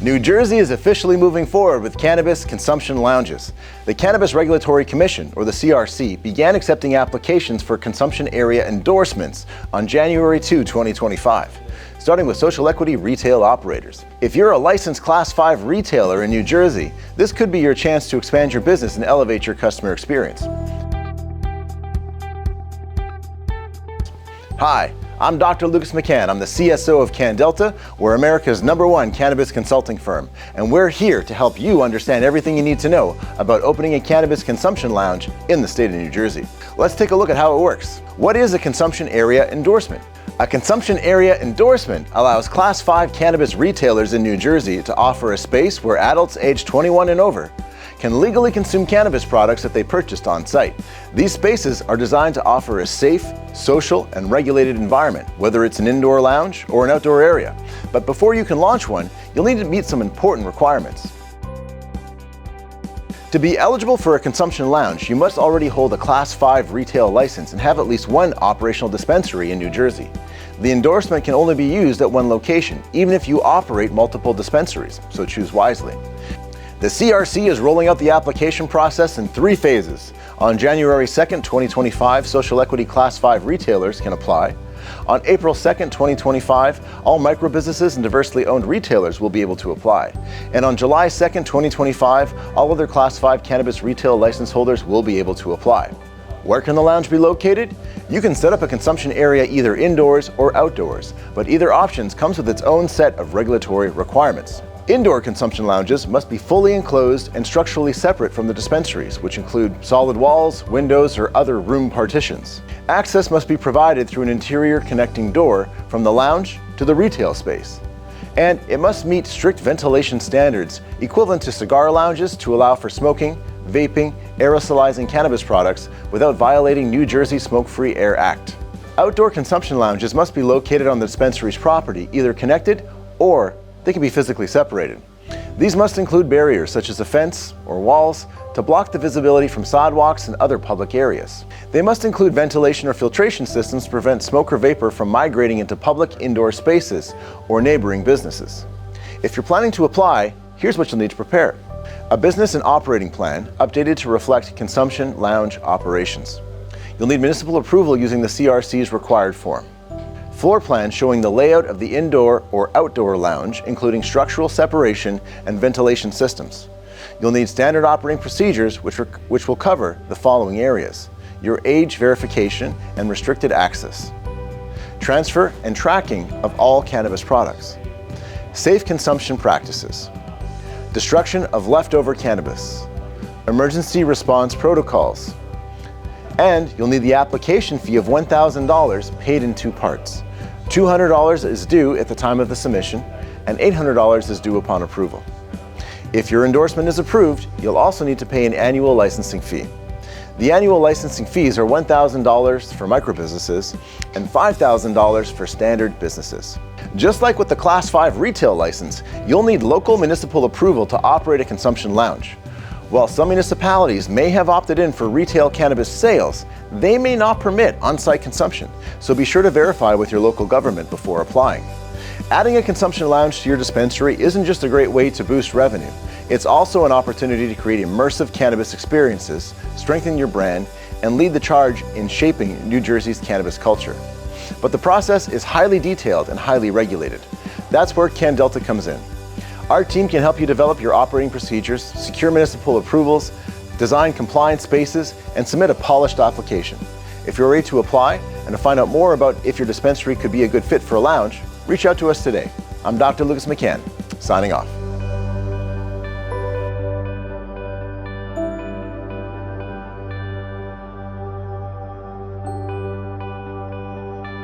New Jersey is officially moving forward with cannabis consumption lounges. The Cannabis Regulatory Commission, or the CRC, began accepting applications for consumption area endorsements on January 2, 2025, starting with social equity retail operators. If you're a licensed Class 5 retailer in New Jersey, this could be your chance to expand your business and elevate your customer experience. Hi, I'm Dr. Lucas McCann. I'm the CSO of CannDelta. We're America's #1 cannabis consulting firm, and we're here to help you understand everything you need to know about opening a cannabis consumption lounge in the state of New Jersey. Let's take a look at how it works. What is a consumption area endorsement? A consumption area endorsement allows Class 5 cannabis retailers in New Jersey to offer a space where adults aged 21 and over can legally consume cannabis products that they purchased on site. These spaces are designed to offer a safe, social, and regulated environment, whether it's an indoor lounge or an outdoor area. But before you can launch one, you'll need to meet some important requirements. To be eligible for a consumption lounge, you must already hold a Class 5 retail license and have at least one operational dispensary in New Jersey. The endorsement can only be used at one location, even if you operate multiple dispensaries, so choose wisely. The CRC is rolling out the application process in 3 phases. On January 2nd, 2025, social equity Class 5 retailers can apply. On April 2nd, 2025, all microbusinesses and diversely owned retailers will be able to apply. And on July 2nd, 2025, all other Class 5 cannabis retail license holders will be able to apply. Where can the lounge be located? You can set up a consumption area either indoors or outdoors, but either option comes with its own set of regulatory requirements. Indoor consumption lounges must be fully enclosed and structurally separate from the dispensaries, which include solid walls, windows, or other room partitions. Access must be provided through an interior connecting door from the lounge to the retail space. And it must meet strict ventilation standards equivalent to cigar lounges to allow for smoking, vaping, aerosolizing cannabis products without violating New Jersey Smoke-Free Air Act. Outdoor consumption lounges must be located on the dispensary's property, either connected or they can be physically separated. These must include barriers such as a fence or walls to block the visibility from sidewalks and other public areas. They must include ventilation or filtration systems to prevent smoke or vapor from migrating into public indoor spaces or neighboring businesses. If you're planning to apply, here's what you'll need to prepare. A business and operating plan updated to reflect consumption lounge operations. You'll need municipal approval using the CRC's required form. Floor plan showing the layout of the indoor or outdoor lounge, including structural separation and ventilation systems. You'll need standard operating procedures which will cover the following areas: your age verification and restricted access, transfer and tracking of all cannabis products, safe consumption practices, destruction of leftover cannabis, emergency response protocols, and you'll need the application fee of $1,000 paid in 2 parts. $200 is due at the time of the submission, and $800 is due upon approval. If your endorsement is approved, you'll also need to pay an annual licensing fee. The annual licensing fees are $1,000 for microbusinesses and $5,000 for standard businesses. Just like with the Class 5 retail license, you'll need local municipal approval to operate a consumption lounge. While some municipalities may have opted in for retail cannabis sales, they may not permit on-site consumption, so be sure to verify with your local government before applying. Adding a consumption lounge to your dispensary isn't just a great way to boost revenue, it's also an opportunity to create immersive cannabis experiences, strengthen your brand, and lead the charge in shaping New Jersey's cannabis culture. But the process is highly detailed and highly regulated. That's where CannDelta comes in. Our team can help you develop your operating procedures, secure municipal approvals, design compliant spaces, and submit a polished application. If you're ready to apply and to find out more about if your dispensary could be a good fit for a lounge, reach out to us today. I'm Dr. Lucas McCann, signing off.